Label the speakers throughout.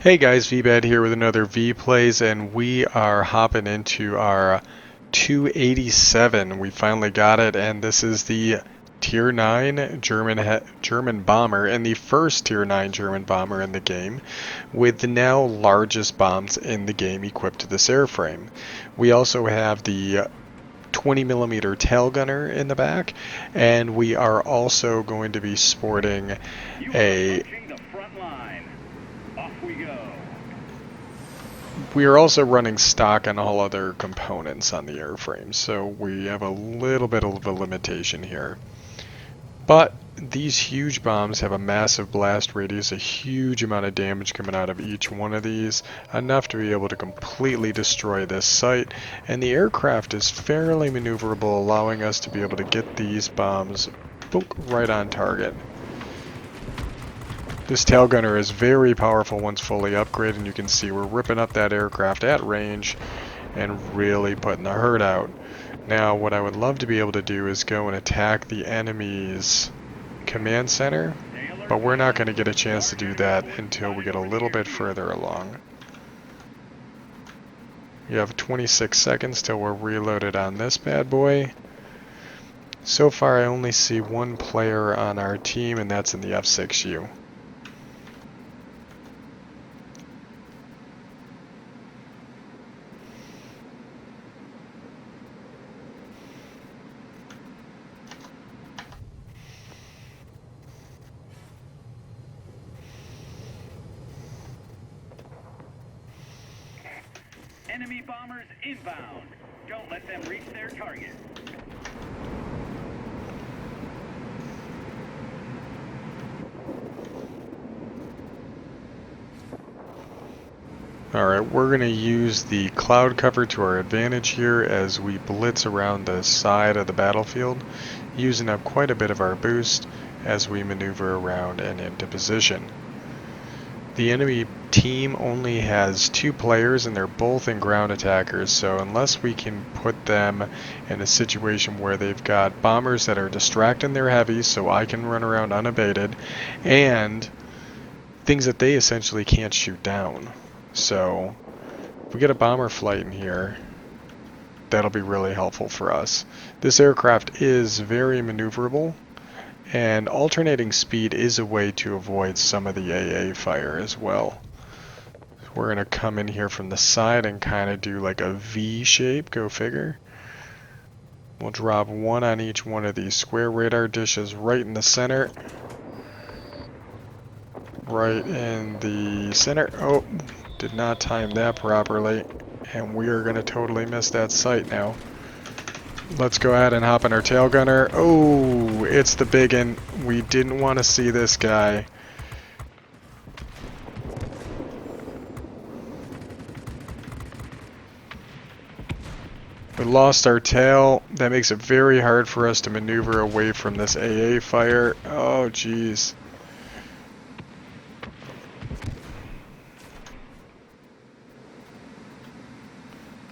Speaker 1: Hey guys, Veebat here with another V-Plays, and we are hopping into our 287. We finally got it, and this is the Tier 9 German bomber, and the first Tier 9 German bomber in the game, with the now largest bombs in the game equipped to this airframe. We also have the 20mm tail gunner in the back, and we are also going to be sporting a... We are also running stock on all other components on the airframe, so we have a little bit of a limitation here. But these huge bombs have a massive blast radius, a huge amount of damage coming out of each one of these, enough to be able to completely destroy this site, and the aircraft is fairly maneuverable, allowing us to be able to get these bombs right on target. This tail gunner is very powerful once fully upgraded, and you can see we're ripping up that aircraft at range and really putting the hurt out. Now, what I would love to be able to do is go and attack the enemy's command center, but we're not going to get a chance to do that until we get a little bit further along. You have 26 seconds till we're reloaded on this bad boy. So far, I only see one player on our team, and that's in the F6U.
Speaker 2: Enemy bombers inbound. Don't let them reach their target.
Speaker 1: Alright, we're going to use the cloud cover to our advantage here as we blitz around the side of the battlefield, using up quite a bit of our boost as we maneuver around and into position. The enemy team only has 2 players, and they're both in ground attackers, so unless we can put them in a situation where they've got bombers that are distracting their heavies so I can run around unabated, and things that they essentially can't shoot down. So if we get a bomber flight in here, that'll be really helpful for us. This aircraft is very maneuverable, and alternating speed is a way to avoid some of the AA fire as well. We're going to come in here from the side and kind of do like a V shape, go figure. We'll drop one on each one of these square radar dishes right in the center. Right in the center. Oh, did not time that properly, and we are going to totally miss that site now. Let's go ahead and hop in our tail gunner. Oh, it's the biggin. We didn't want to see this guy. We lost our tail. That makes it very hard for us to maneuver away from this AA fire. Oh, jeez.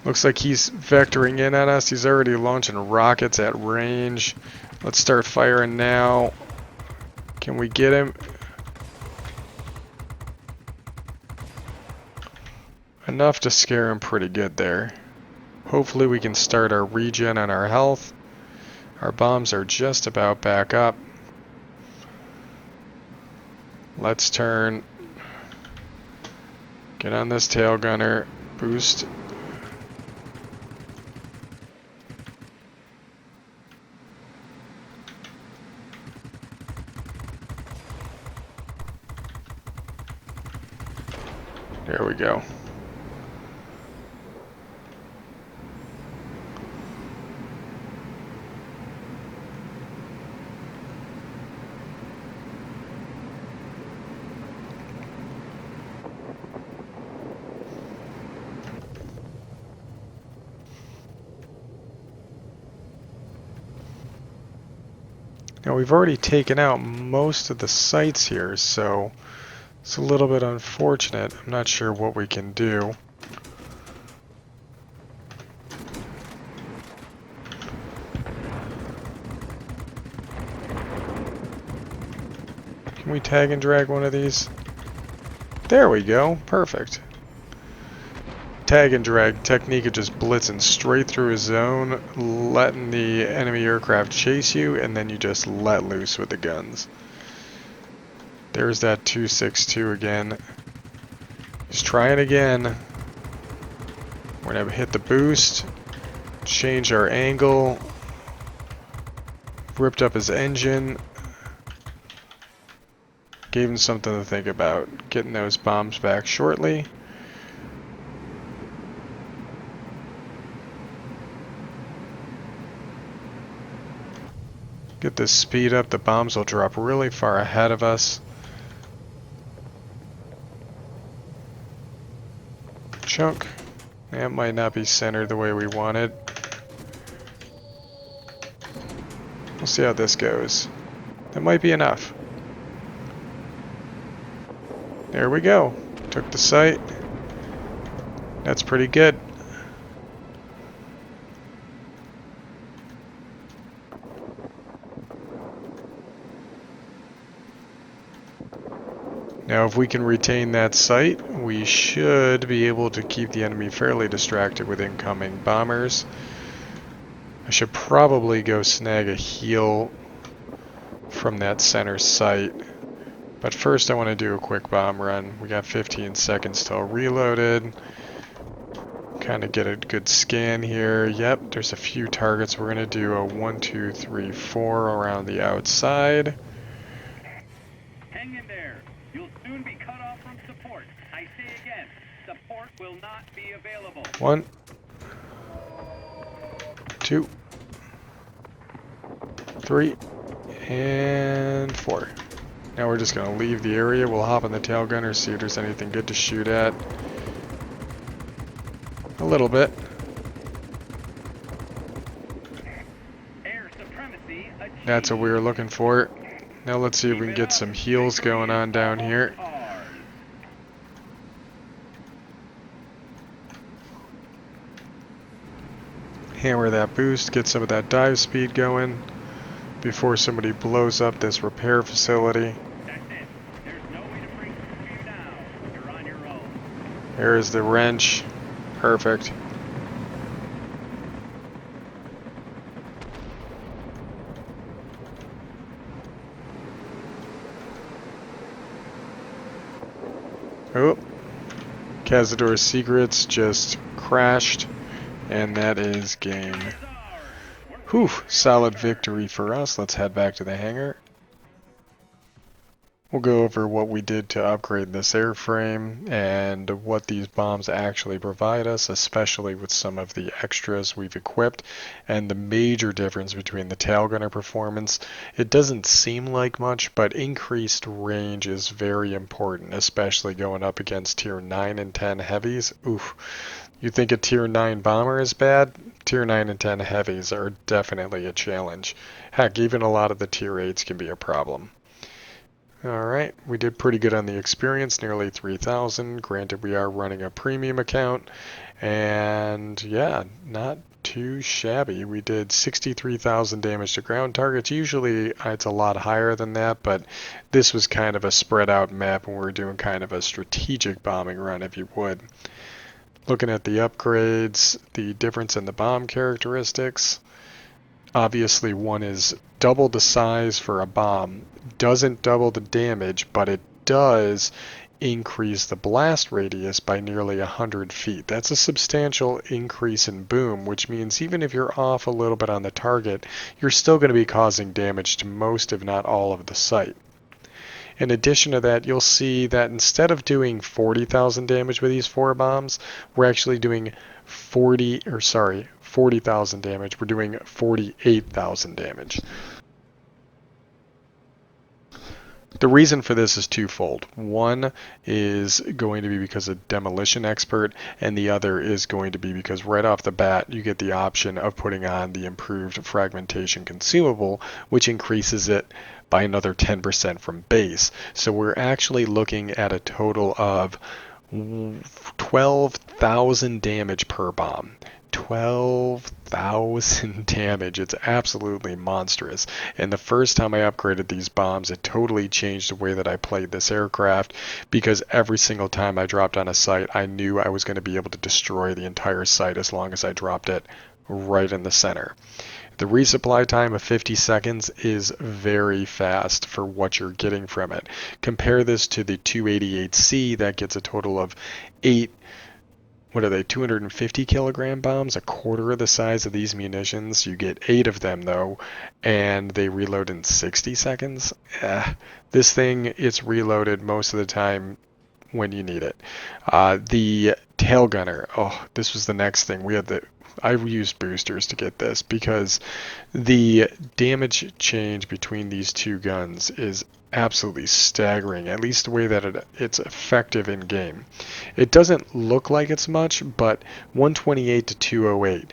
Speaker 1: Looks like he's vectoring in on us. He's already launching rockets at range. Let's start firing now. Can we get him? Enough to scare him pretty good there. Hopefully we can start our regen on our health. Our bombs are just about back up. Let's turn. Get on this tail gunner. Boost. There we go. Now we've already taken out most of the sites here, so it's a little bit unfortunate. I'm not sure what we can do. Can we tag and drag one of these? There we go. Perfect. Tag and drag technique of just blitzing straight through a zone, letting the enemy aircraft chase you, and then you just let loose with the guns. There's that 262 again. Let's try it again. We're going to hit the boost, change our angle, ripped up his engine, gave him something to think about, getting those bombs back shortly. Get this speed up, the bombs will drop really far ahead of us. Chunk. That might not be centered the way we wanted. We'll see how this goes. That might be enough. There we go. Took the site. That's pretty good. Now if we can retain that site, we should be able to keep the enemy fairly distracted with incoming bombers. I should probably go snag a heal from that center site. But first I want to do a quick bomb run. We got 15 seconds till reloaded. Kind of get a good scan here. Yep, there's a few targets. We're going to do a 1, 2, 3, 4 around the outside.
Speaker 2: Hang in there. You'll soon be cut off from support. I say again, support will not be available.
Speaker 1: 1, 2, 3, and 4. Now we're just going to leave the area. We'll hop on the tail gunner, see if there's anything good to shoot at. A little bit.
Speaker 2: Air supremacy achieved.
Speaker 1: That's what we were looking for. Now let's see if we can get some heals going on down here. Hammer that boost, get some of that dive speed going before somebody blows up this repair facility.
Speaker 2: That's it. There's no way to break through you now. You're on your own.
Speaker 1: There is the wrench. Perfect. Oh, Cazador's Secrets just crashed, and that is game. Whew, solid victory for us. Let's head back to the hangar. We'll go over what we did to upgrade this airframe and what these bombs actually provide us, especially with some of the extras we've equipped, and the major difference between the tail gunner performance. It doesn't seem like much, but increased range is very important, especially going up against tier 9 and 10 heavies. Oof. You think a tier 9 bomber is bad? Tier 9 and 10 heavies are definitely a challenge. Heck, even a lot of the tier 8s can be a problem. Alright, we did pretty good on the experience, nearly 3,000. Granted, we are running a premium account, and yeah, not too shabby. We did 63,000 damage to ground targets. Usually it's a lot higher than that, but this was kind of a spread out map, and we're doing kind of a strategic bombing run, if you would. Looking at the upgrades, the difference in the bomb characteristics. Obviously, one is double the size for a bomb, doesn't double the damage, but it does increase the blast radius by nearly 100 feet. That's a substantial increase in boom, which means even if you're off a little bit on the target, you're still going to be causing damage to most, if not all, of the site. In addition to that, you'll see that instead of doing 40,000 damage with these 4 bombs, we're actually doing 40,000 damage. We're doing 48,000 damage. The reason for this is twofold. One is going to be because of Demolition Expert, and the other is going to be because right off the bat you get the option of putting on the improved fragmentation consumable, which increases it by another 10% from base. So we're actually looking at a total of 12,000 damage per bomb. 12,000 damage. It's absolutely monstrous. And the first time I upgraded these bombs, it totally changed the way that I played this aircraft, because every single time I dropped on a site, I knew I was going to be able to destroy the entire site as long as I dropped it right in the center. The resupply time of 50 seconds is very fast for what you're getting from it. Compare this to the 288C that gets a total of 8, what are they, 250 kilogram bombs, a quarter of the size of these munitions. You get 8 of them though, and they reload in 60 seconds. This thing, it's reloaded most of the time when you need it. The tail gunner, oh, this was the next thing. I used boosters to get this because the damage change between these two guns is absolutely staggering, at least the way that it's effective in game. It doesn't look like it's much, but 128 to 208,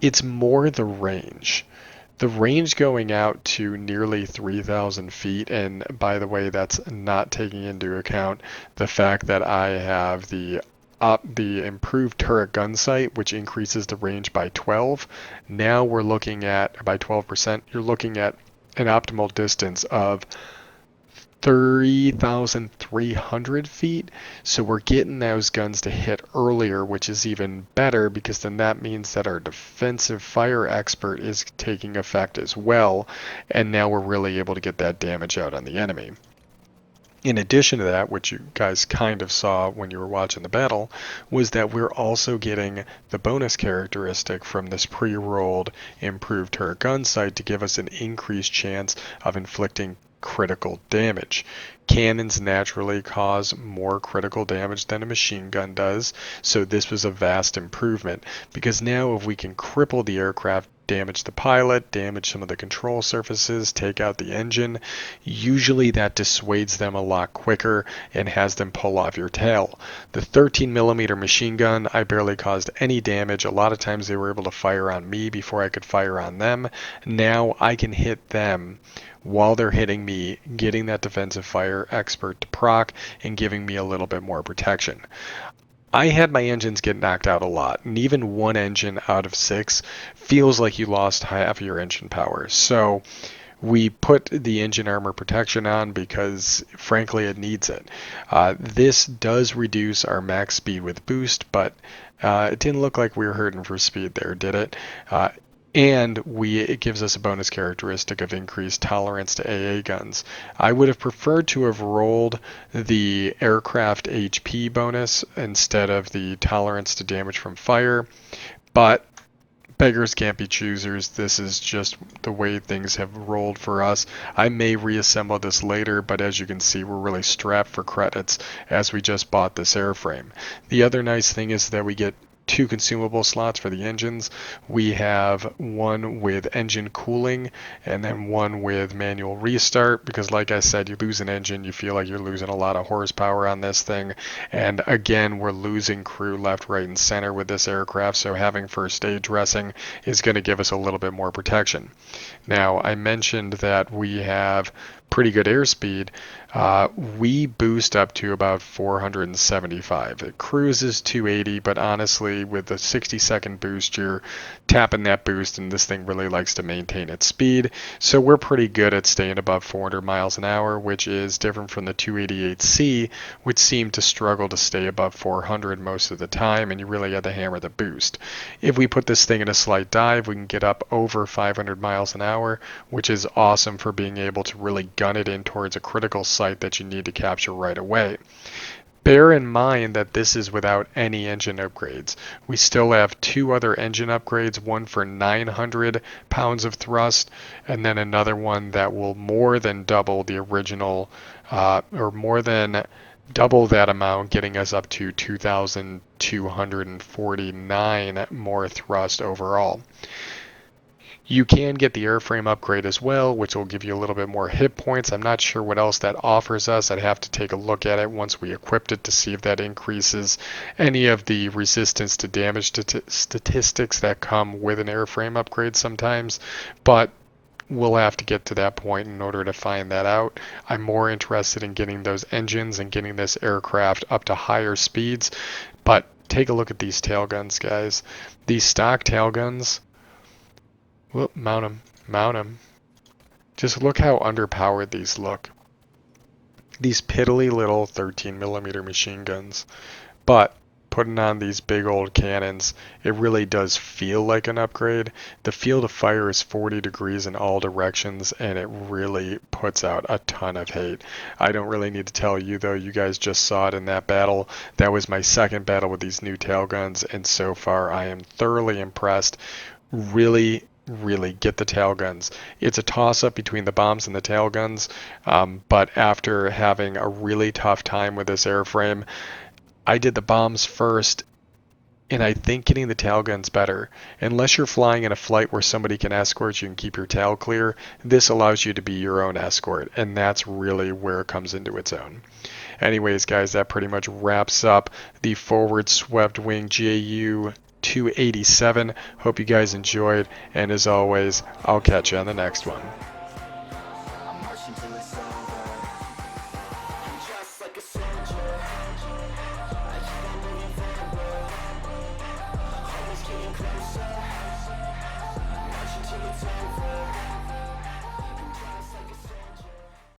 Speaker 1: it's more the range. The range going out to nearly 3,000 feet, and by the way, that's not taking into account the fact that I have the improved turret gun sight, which increases the range by 12. Now we're looking at, by 12%, you're looking at an optimal distance of 3,300 feet. So we're getting those guns to hit earlier, which is even better, because then that means that our defensive fire expert is taking effect as well. And now we're really able to get that damage out on the enemy. In addition to that, which you guys kind of saw when you were watching the battle, was that we're also getting the bonus characteristic from this pre-rolled improved turret gun sight to give us an increased chance of inflicting critical damage. Cannons naturally cause more critical damage than a machine gun does, so this was a vast improvement, because now if we can cripple the aircraft, damage the pilot, damage some of the control surfaces, take out the engine, usually that dissuades them a lot quicker and has them pull off your tail. The 13mm machine gun, I barely caused any damage. A lot of times they were able to fire on me before I could fire on them. Now I can hit them while they're hitting me, getting that defensive fire expert to proc and giving me a little bit more protection. I had my engines get knocked out a lot, and even one engine out of 6 feels like you lost half of your engine power. So we put the engine armor protection on because, frankly, it needs it. This does reduce our max speed with boost, but it didn't look like we were hurting for speed there, did it? And it gives us a bonus characteristic of increased tolerance to AA guns. I would have preferred to have rolled the aircraft HP bonus instead of the tolerance to damage from fire, but beggars can't be choosers. This is just the way things have rolled for us. I may reassemble this later, but as you can see, we're really strapped for credits as we just bought this airframe. The other nice thing is that we get 2 consumable slots for the engines. We have one with engine cooling and then one with manual restart, because like I said, you lose an engine, you feel like you're losing a lot of horsepower on this thing. And again, we're losing crew left, right, and center with this aircraft, so having first aid dressing is going to give us a little bit more protection. Now, I mentioned that we have pretty good airspeed. We boost up to about 475. It cruises 280, but honestly, with the 60-second boost, you're tapping that boost, and this thing really likes to maintain its speed. So we're pretty good at staying above 400 miles an hour, which is different from the 288C, which seemed to struggle to stay above 400 most of the time, and you really had to hammer the boost. If we put this thing in a slight dive, we can get up over 500 miles an hour, which is awesome for being able to really gun it in towards a critical site that you need to capture right away. Bear in mind that this is without any engine upgrades. We still have 2 other engine upgrades, one for 900 pounds of thrust, and then another one that will more than double the original, or more than double that amount, getting us up to 2,249 more thrust overall. You can get the airframe upgrade as well, which will give you a little bit more hit points. I'm not sure what else that offers us. I'd have to take a look at it once we equipped it to see if that increases any of the resistance to damage statistics that come with an airframe upgrade sometimes. But we'll have to get to that point in order to find that out. I'm more interested in getting those engines and getting this aircraft up to higher speeds. But take a look at these tail guns, guys. These stock tail guns. Whoop, mount them. Mount them. Just look how underpowered these look. These piddly little 13mm machine guns. But putting on these big old cannons, it really does feel like an upgrade. The field of fire is 40 degrees in all directions, and it really puts out a ton of hate. I don't really need to tell you, though. You guys just saw it in that battle. That was my second battle with these new tail guns, and so far I am thoroughly impressed. Really get the tail guns. It's a toss-up between the bombs and the tail guns, but after having a really tough time with this airframe, I did the bombs first, and I think getting the tail guns better. Unless you're flying in a flight where somebody can escort you and keep your tail clear, this allows you to be your own escort, and that's really where it comes into its own. Anyways, guys, that pretty much wraps up the forward swept wing GAU 287. Hope you guys enjoyed, and as always, I'll catch you on the next one.